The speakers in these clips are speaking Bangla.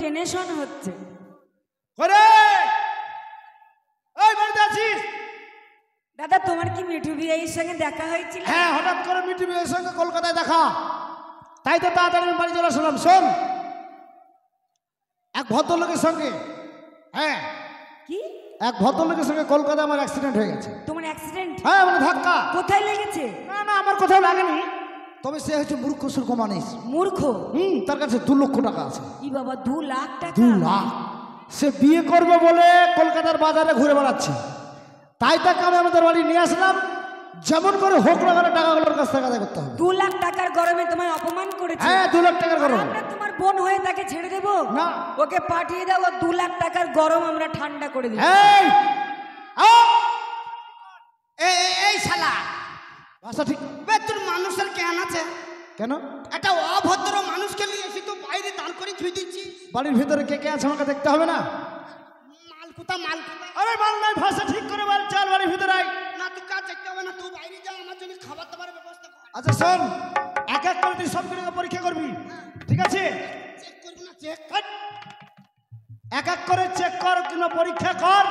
টেনশন হচ্ছে। ওরে এই বাড়িতে আছিস? দাদা তোমার কি মিঠু বিয়ের সঙ্গে দেখা হয়েছিল? হ্যাঁ, হঠাৎ করে মিঠু বিয়ের সঙ্গে কলকাতায় দেখা, তাই তো তাড়াতাড়ি আমি বাড়ি চলে আসলাম। শোন, এক ভদ্রলোকের সঙ্গে, হ্যাঁ কি এক ভদ্রলোকের সঙ্গে কলকাতায় আমার অ্যাক্সিডেন্ট হয়ে গেছে। তোমার অ্যাক্সিডেন্ট? হ্যাঁ, মানে ধাক্কা। কোথায় লেগেছে? না না, আমার কোথাও লাগেনি, তবে সে হচ্ছে মূর্খ সুর্খ মানুষ। মূর্খ? তার কাছে 2 লক্ষ টাকা আছে। ই বাবা, 2 লাখ টাকা? 2 লাখ। সে বিয়ে করবে বলে কলকাতার বাজারে ঘুরে বেড়াচ্ছে, তাই তাকে আমি আমাদের বাড়ি নিয়ে আসলাম। যেমন করে হোক না করে টাকাগুলোর কাছ থেকে আদায় করতে হবে। 2 লাখ টাকার গরমে তোমায় অপমান করেছে? হ্যাঁ, 2 লাখ টাকার গরম। আমরা তোমার বোন হয়ে তাকে ছেড়ে দেব না, ওকে পাঠিয়ে দাও। 2 লাখ টাকার গরম আমরা ঠান্ডা করে দেব। এই এই শালা, ভাষা ঠিক বে তোর মানুষের জ্ঞান আছে? কেন? একটা অভদ্র মানুষকে নিয়ে এসে তো বাইরে দাঁড় করে ধুই দিচ্ছি। বাড়ির ভিতরে কে কে আছে আমাকে দেখতে হবে না? মালকুতা মালকুতা। আরে মাল নাই, ভাষা ঠিক করে বল। চল বাড়ির ভিতরে আয়। না, তুই কাজ দেখতে হবে না, তুই বাইরে যা, আমার জন্য খাবার দাবারের ব্যবস্থা কর। আচ্ছা শোন, এক এক করে তুই সবগুলোকে পরীক্ষা করবি, ঠিক আছে? চেক করবি না? চেক এক এক করে চেক কর কিংবা পরীক্ষা কর,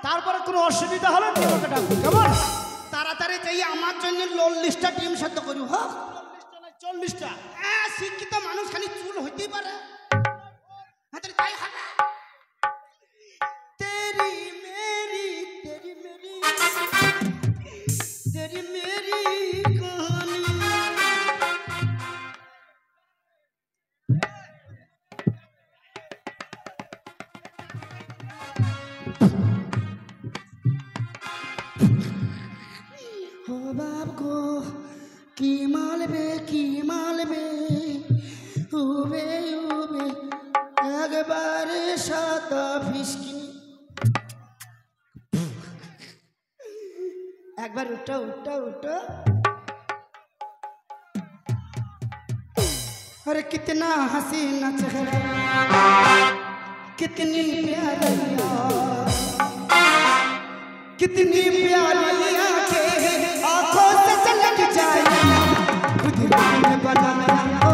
তারপরে কোনো অসুবিধা হলে তুই আমাকে ডাকবি, কেমন? তাড়াতাড়ি যাই, আমার জন্য 40টা ডিম সেদ্ধ করি। হোক 40টা। হ্যাঁ, শিক্ষিত মানুষ খালি চুল হইতেই পারে। হ্যাঁ, তাই হবে। তেরি মেরি তেরি মেরি তেরি মেরি কহানি। ও বাপ গো, কি মালবে কি মালবে, উবে উবে একবারে সাদা ফিসকি। একবার উঠো উঠো উঠো। अरे कितना हसीना चेहरा, कितनी प्यारी यार, कितनी प्यारी आंखें, आंखों से झलक जाए, खुद ने बनाया हो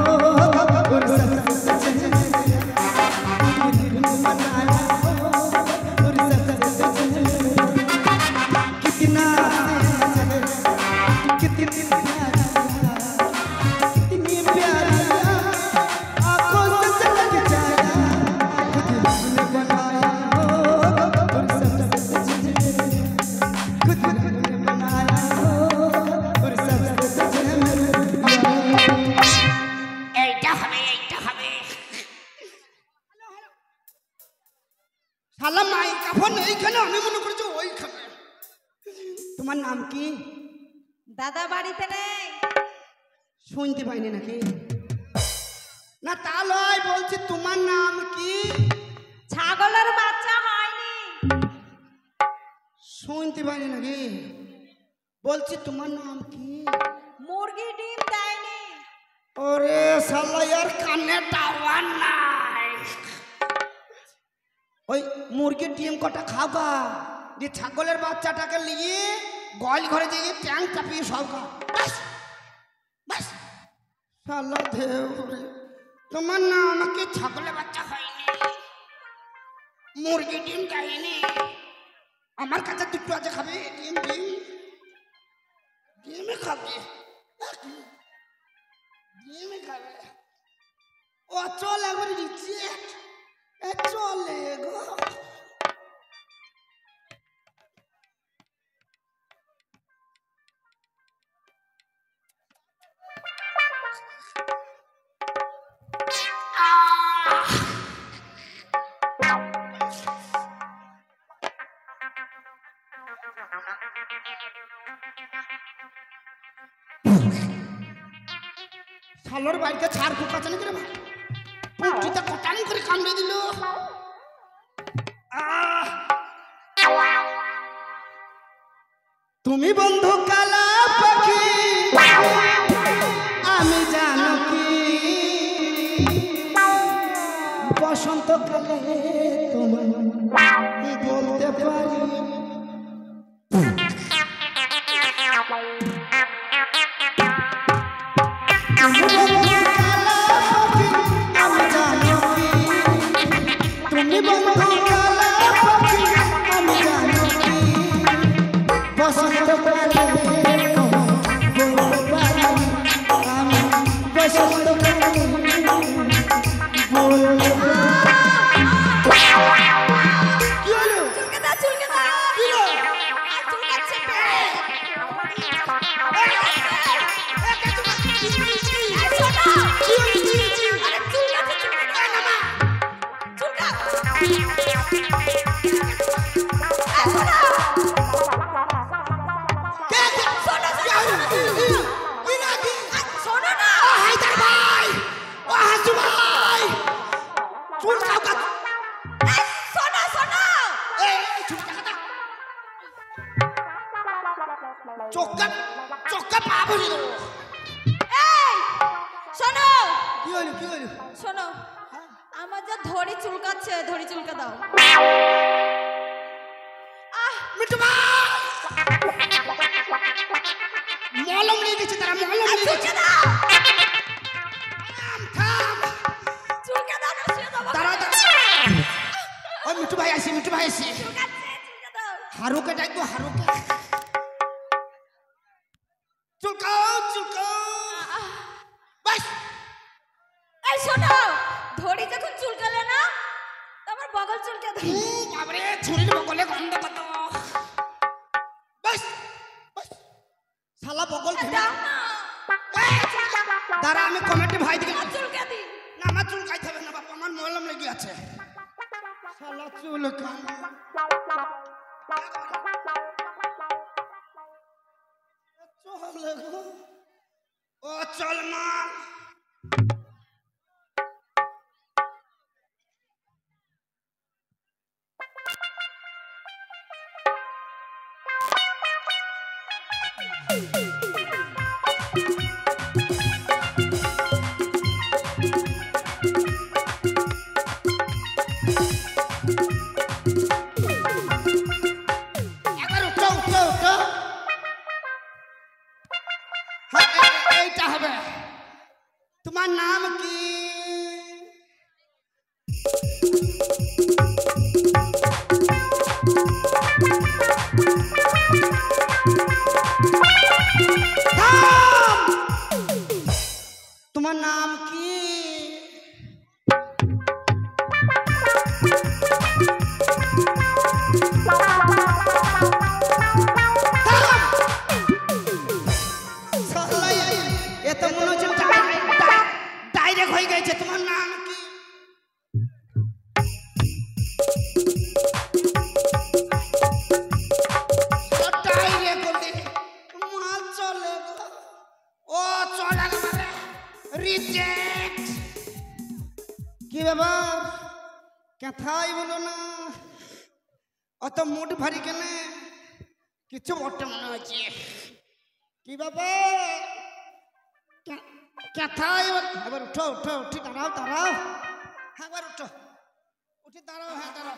और सबसे सजने, खुद ने बनाया हो और सबसे सजने, कितना कितनी प्यारी, कितनी प्यारी आंखों से झलक जाए, खुद ने बनाया हो और सबसे सजने, खुद ने बनाया हो और सबसे सजने। এইটা হবে এইটা হবে। শালা মাইক্রোফোন এইখানে, আমি মনে করছি ওইখানে। তোমার নাম কি? দাদা বাড়িতে নেই। শুনতে পাইনি নাকি? না তা লয়, বলছি তোমার নাম কি? ছাগলের বাচ্চা হয়নি। শুনতে পাইনি নাকি? বলছি তোমার নাম কি? মুরগি ডিম দেয়নি। ওরে শালা, यार কানে টাওয়ার নাই। ওই মুরগির ডিম কটা খাওগা, দিয়ে ছাগলের বাচ্চাটাকে নিয়ে গোয়াল ঘরে দিয়ে ট্যাং চাপিয়ে সব খা। বাস বাস শালা দেউরে, তোমার না আমাকে ছাগলের বাচ্চা হয়নি, মুরগি ডিম দেয়নি। আমার কাছে 2টো আছে, খাবে? ডিম ডিম ডিমে খাবে, ডিমে খাবে। ও চল একবার রিজেক্ট, চলে গো। শালোর বাড়িতে ছাড় পোকা আছে নাকি রে ভাই? পুটিটা কটান করে কামড়ে দিল। তুমি বন্ধু কালা পাখি, আমি জানো কি বসন্তকালে তোমায় বলতে পারি। তুমি বন্ধু কালা পাখি, আমি জানো কি বন্ধু কালা পাখি আমি জানি কি বসন্তকালে বলতে পারি আমি বসন্তকালে বলতে কি হলো চুলকে দাও চুলকে দাও কি হলো চুলকাচ্ছে পে চক্কা পা ভরে দেবো শোনো কি হলো কি হলো শোনো আমার যা ধরি চুলকাচ্ছে ধরি চুলকে দাও মিঠু ভাই মলম নিয়ে গেছে তারা মলম নিয়ে গেছে দাও থাম চুলকে দাও না শুয়ে দাও তারা ওই মিঠু ভাই আসি চুলকাচ্ছে চুলকে দাও হারুকে ডাকবো হারুকে চুলকাও বাস এই শোনো ধরি যখন চুলকালে না তোমার বগল চুলকে দাও বাবরে ছুরির বগলে গন্ধ কত বাস শালা বগল ফেলে দাও না তারা আমি কমিটি ভাই দিকে চুলকে দি না আমার চুল কাইতে হবে না বাবা আমার মলম লেগে আছে শালা চুল কাম ও চল মা এইটা হবে তোমার নাম কি তোমার নাম কি এত মনে হচ্ছে ডাইরেক্ট হয়ে গেছে তোমার নাম কি কি ব্যাপার কথাই বলো না অত মুড ভারী কেন কিছু বটে মনে হচ্ছে কি ব্যাপার কথাই এবার উঠো উঠি দাঁড়াও হ্যাঁ এবার উঠি দাঁড়াও হ্যাঁ দাঁড়াও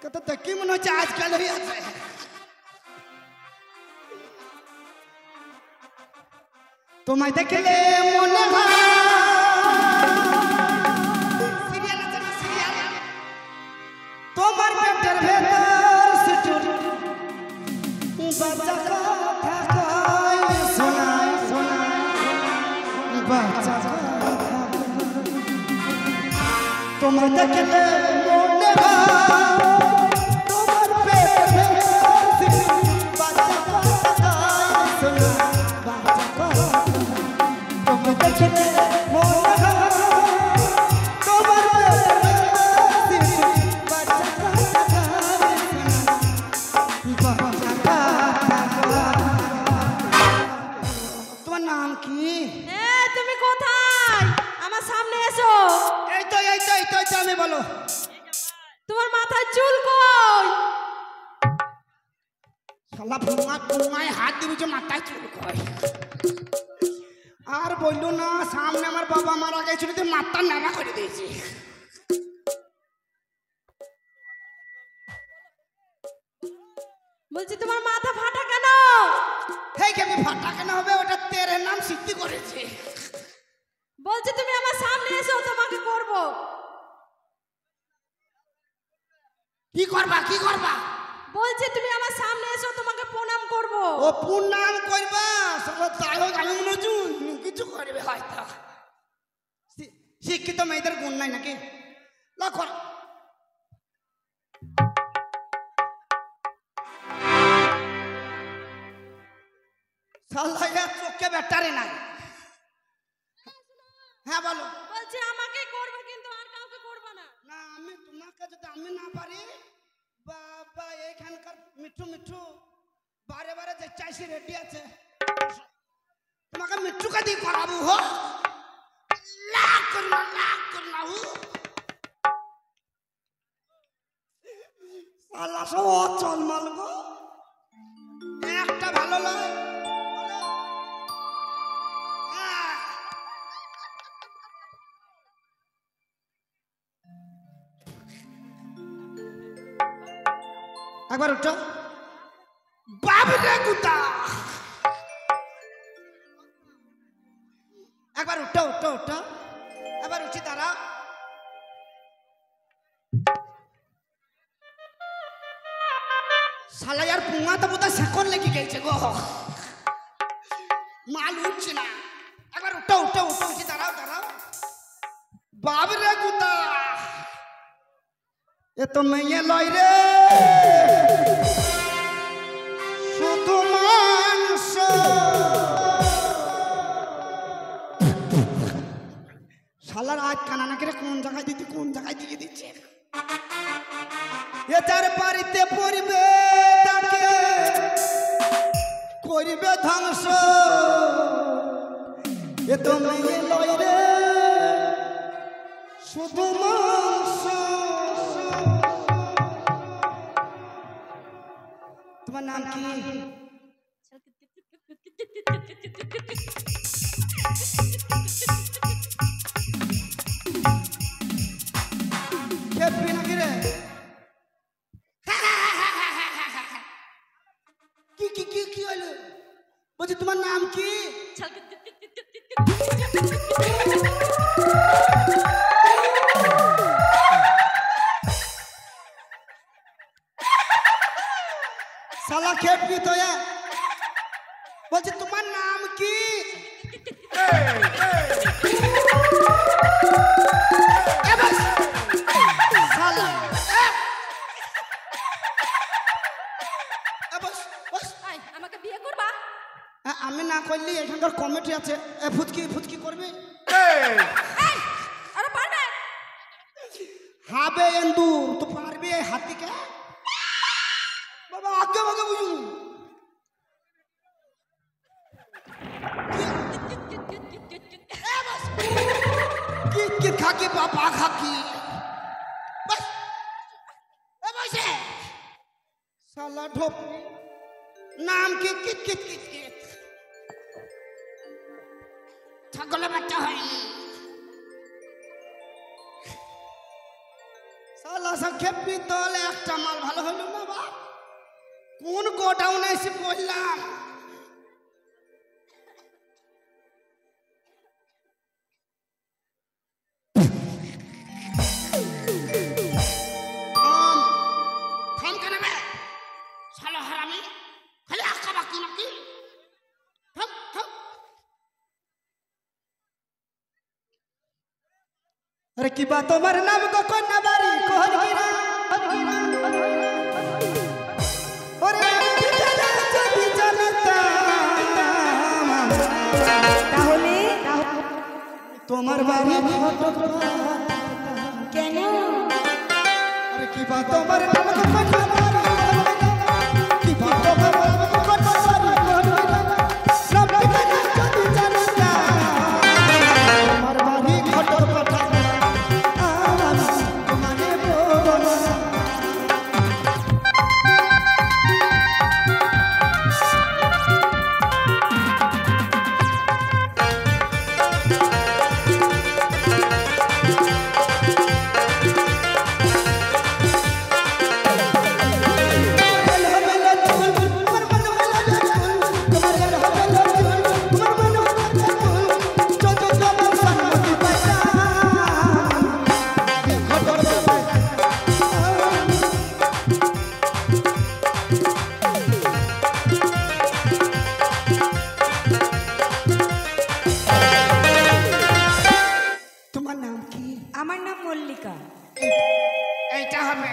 কথা দেখি মনে হচ্ছে আজকাল হয়ে আছে তোমায় দেখলে মনে হয় সিরিয়াল আছে না সিরিয়াল তোমার পেটের ভেতর সিটুর বাচ্চা কথা কয় শোনায় বাচ্চা কথা তোমায় দেখলে মনে হয় তোমার পেটের ভেতর সিটুর বাচ্চা কথা কয় শোনায় বাচ্চা কথা তোমায় দেখলে মনে হয় তোমার পেটের সিটুর বাচ্চা কথা তোমার নাম কি তুমি কোথায় আমার সামনে এসো এই তো আমি বলো তোমার মাথায় চুল কই শালা ভুঙায় হাত দিবি যে মাথায় চুল কয় আর বললো না সামনে আমার বাবা মারা গেছিল তুই মাথা নাড়া করে দিয়েছি বলছি তোমার মাথা ফাটা কেন হেই কেমনি ফাটা কেন হবে ওটা তেরে নাম সিদ্ধি করেছে বলছি তুমি আমার সামনে এসো, তোমাকে করব। কি করবা কি করবা? বলছি তুমি আমার সামনে এসো, তোমাকে প্রণাম করব। ও প্রণাম করবা? সব তাই হোক, আমি মনে হচ্ছে কিছু করবে হয়তো। শিক্ষিত মেয়েদের গুণ নাই নাকি? লক্ষ্য সাল্লাহ চোখে ব্যাটারে নাই। হ্যাঁ বলো। বলছি আমাকে করবে কিন্তু আর কাউকে করবে না। না আমি তোমাকে যদি আমি না পারি, বাবা এইখানকার মিঠু মিঠু বারে বারে যে চাইছি রেডি আছে, তোমাকে মিঠুকে দিয়ে করাবো। হো লাখ করনা হু সালা সব অচল মাল গো। একটা ভালো নয়। একবার উঠো বাবরে গুতা, একবার উঠো উঠো উঠো, একবার উঠি দাঁড়াও। শালা यार পুঙ্গা তো বোধহয় সেকন্ড লেগে গেছে গো, মাল উঠছে না। একবার উঠো উঠো উঠো, উঠি দাঁড়াও দাঁড়াও। বাবরে গুতা এ তো মেয়ে লয় রে, শুধু মাংস। শালার আজ কানা নাকি রে, কোন জায়গায় দিতে কোন জায়গায় দিয়ে দিচ্ছে। এ তার বাড়িতে পড়বে তাকে করবে ধ্বংস। এ তো মেয়ে লয় রে, শুধু মাংস। তোমার নাম কি? খেপবি নাকি রে? কি কি কি কি হলো? বলছি তোমার নাম কি? শালা খেপবি তো। বলছি তোমার নাম কি? আমাকে বিয়ে করবা? আমি না করলে এখানকার কমিটি আছে, ফুচকি ফুচকি করবে। আরে পারবে? হবে এন্দুর তো পারবে হাতিকে বাবা, আগে আগে বুঝু। কিট খাকি বাবা খাকি বাস এ বসে শালা ঢোপ। নাম কি? কিট কিট কিট কিট ছাগলের বাচ্চা হয়নি। শালা সব খেপি দলে একটা মাল ভালো হইল না বাপ। কোন গোডাউনে এসে পড়লাম। থাম কেন বে শালা হারামি, খালি আঁকা বাকি নাকি? থাম থাম। अरे की बात तुम्हारे नाम को कन्या बारी कोहर गिरा और যদি জানতাম তাহলে তোমার বাড়ি কেন? अरे की बात तुम्हारे नाम को कन्या बारी की बात तुम्हारे नाम को कन्या बारी कोहर गिरा सब ठिकाना যদি জানতাম তোমার বাড়ি ঘটক পাঠা আমার নাম মল্লিকা। এইটা হবে,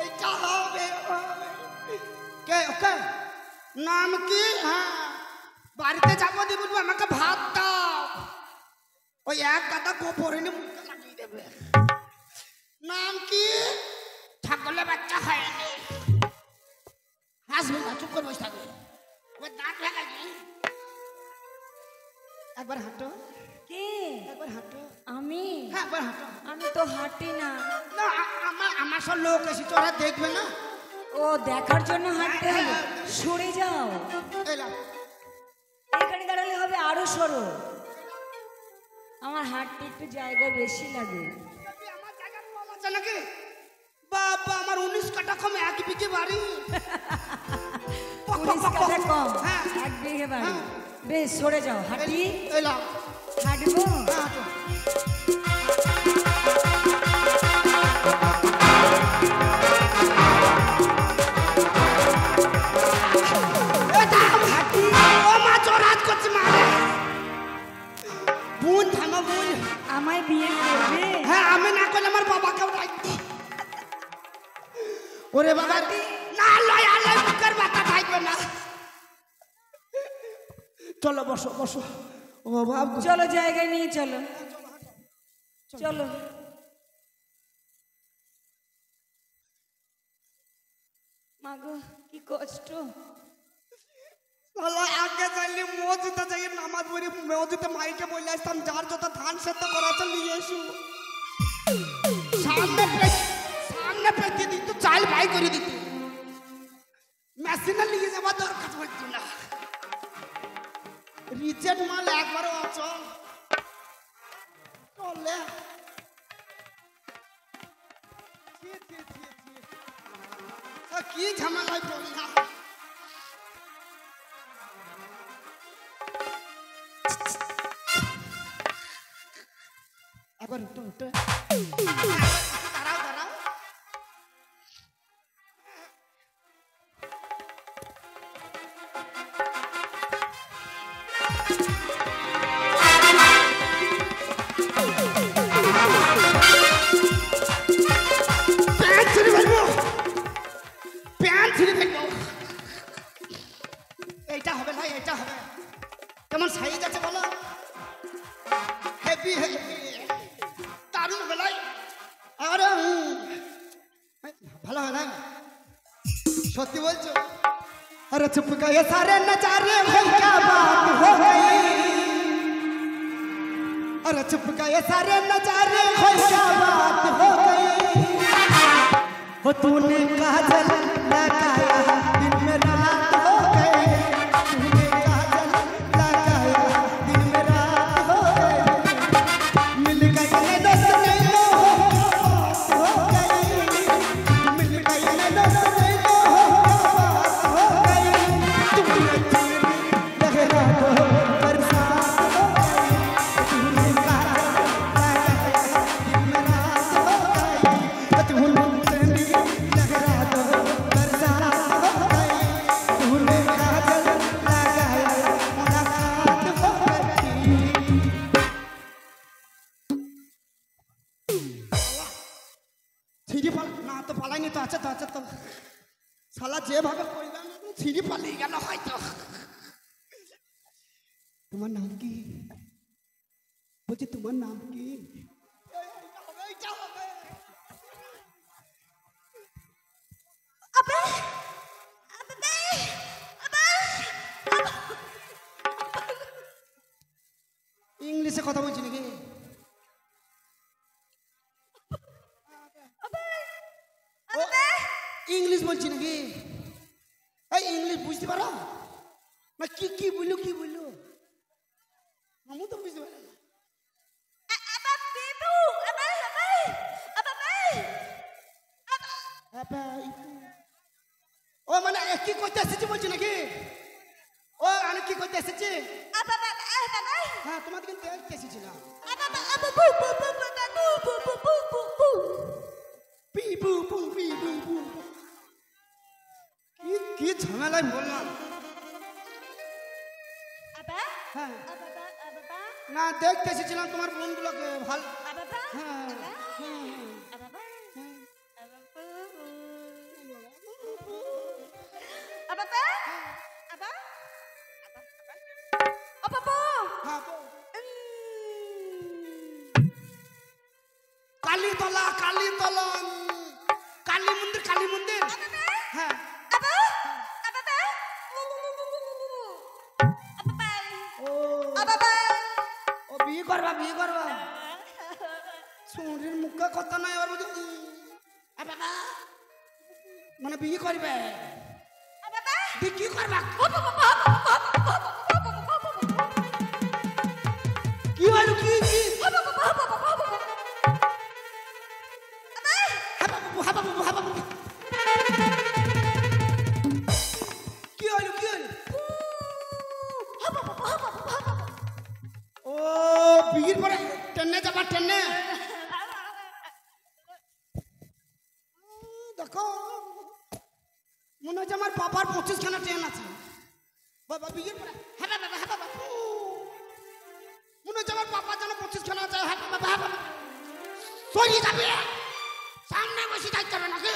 এইটা হবে। কে ওকে নাম কি? হ্যাঁ, বাড়িতে যাবো দিয়ে বলবো আমাকে ভাত দাও, ওই এক গাদা গোবরে নিয়ে মুখে লাগিয়ে দেবে। নাম কি? ছাগলে বাচ্চা হয়নি। হাসবে না, চুপ করে বসে থাকবে। এবার দাঁত লাগাবি। একবার হাঁটো। কে? একবার হাঁটো। আমি? হ্যাঁ, একবার হাঁটো। আমি তো হাঁটি না। না, আমার সব লোক এসে তোরা দেখবে না। ও দেখার জন্য হাঁটতে হবে? সরে যাও। এলাম। এখানে দাঁড়ালে হবে, আরো সরো। আমার হাঁটতে একটু জায়গা বেশি লাগে। আমার জায়গা কম আছে নাকি? বাবা, আমার 19 কাঠা কম, এক বিঘে বাড়ি। 19 কাঠা কম, হ্যাঁ। 1 বিঘে বাড়ি। বেশ, সরে যাও। হাঁটি। এলাম। হাঁটবো। হাঁটো। আমায় বিয়ে করবে? হ্যাঁ, আমি না করলে আমার বাবাকেও ডাকবি। ওরে বাবা, না লয় আলাই মুখের মাথা থাকবে না। চলো বসো বসো। ও বাবা, চলো, জায়গায় নিয়ে চলো। চলো। মাগো, কি কষ্ট। শালা আগে যাইলে মসজিদে যাই নামাজ পড়ি, মসজিদে মাইকে বলে আসতাম যার যত ধান সেদ্ধ করা আছে নিয়ে এসো। সামনে পেতে দিত, চাল ভাই করে দিত, মেশিনে নিয়ে যাওয়া দরকার পড়তো না। রিচেট মাল একবারও অচল চলে। কি ঝামেলায় পড়লাম। একবার উঠো উঠো, দাঁড়াও দাঁড়াও। প্যান্ট ছিঁড়ে ফেলবো, প্যান্ট ছিঁড়ে ফেলবো। এইটা হবে না, এইটা হবে। কেমন সাইজ আছে বলো? হেভি হেভি, দারুণ বেলাই। আরে ভালো হয় না? সত্যি বলছো? अरे चुप गए सारे नजारे हो, क्या बात हो गई। अरे चुप गए सारे नजारे हो, क्या बात हो गई। हो तूने काजल लगाया, दिन में रात हो गई। तूने काजल लगाया, दिन में रात हो गई। मिल गई दोस्त नहीं हो गई, मिल गई दोस्त नहीं हो गई। तूने लहरा दो बरसात हो गई। तूने काजल लगाया, दिन में रात हो गई। तूने लहरा दो बरसात हो गई। तूने काजल लगाया, मुलाकात हो गई। ছিঁড়ি পাল না তো পালাইনি তো, আছে তো, আছে তো। শালা যেভাবে কইলাম ছিঁড়ি পালিয়ে গেল হয়তো। তোমার নাম কি? বলছি তোমার নাম কি? এইটা হবে। ইংলিশে কথা বলছি নাকি? ইংলিশ বলছি নাকি? এই ইংলিশ বুঝতে পারো না? কি কি বললো, কি বললো? আমি তো বুঝতে পারি না। ও মানে কি করতে এসেছি বলছি নাকি? ও আমি কি করতে এসেছি? হ্যাঁ, তোমাকে কিন্তু দেখতে এসেছিলাম। পি পু পু পি পু পু। কি ঝামেলায় বললাম। হ্যাঁ, না দেখতে এসেছিলাম তোমার বোনগুলোকে। ভালো কালীতলা কালীতলা কালী মন্দির কালী মন্দির হ্যাঁ ও বিয়ে করবা শরীর মুখে কথা নাই ওর মধ্যে মানে বিয়ে করবে কি করবা কি হলো কি ও বিয়ের পরে ট্রেনে যাবা ট্রেনে দেখো মনে হচ্ছে আমার বাবার 25খানা ট্রেন আছে বাবা বিয়ের পরে হ্যাঁ বাবা মনে হচ্ছে আমার বাবার জন্য 25খানা আছে হ্যাঁ বাবা সরিয়ে যাবে সামনে বসে থাকতে হবে নাকি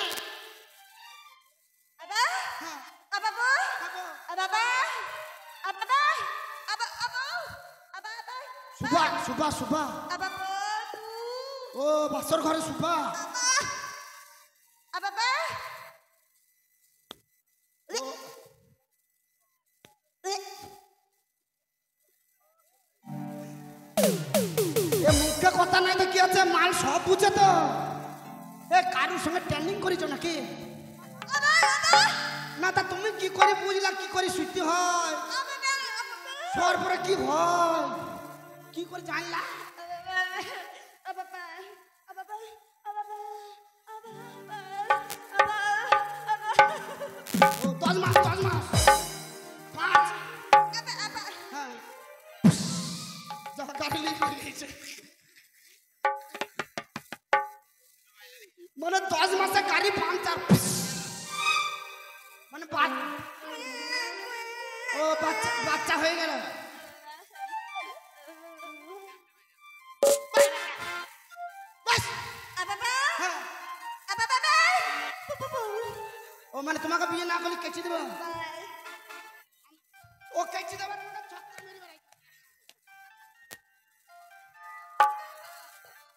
সুভা ও বাসর ঘরে সুভা মুখে কথা নাই তো কি আছে মাল সব বুঝে তো এ কারোর সঙ্গে ট্রেনিং করেছো নাকি না তা তুমি কি করে বুঝলা কি করে শুইতে হয় শোয়ার পরে কি হয় কি করে জানলা 10 মাস 5 হ্যাঁ যা গাড়ি লিখে গেছে মানে 10 মাসে গাড়ি পাঞ্চার মানে ও বাচ্চা হয়ে গেল ও মানে তোমাকে বিয়ে না করলে কেচে দেবো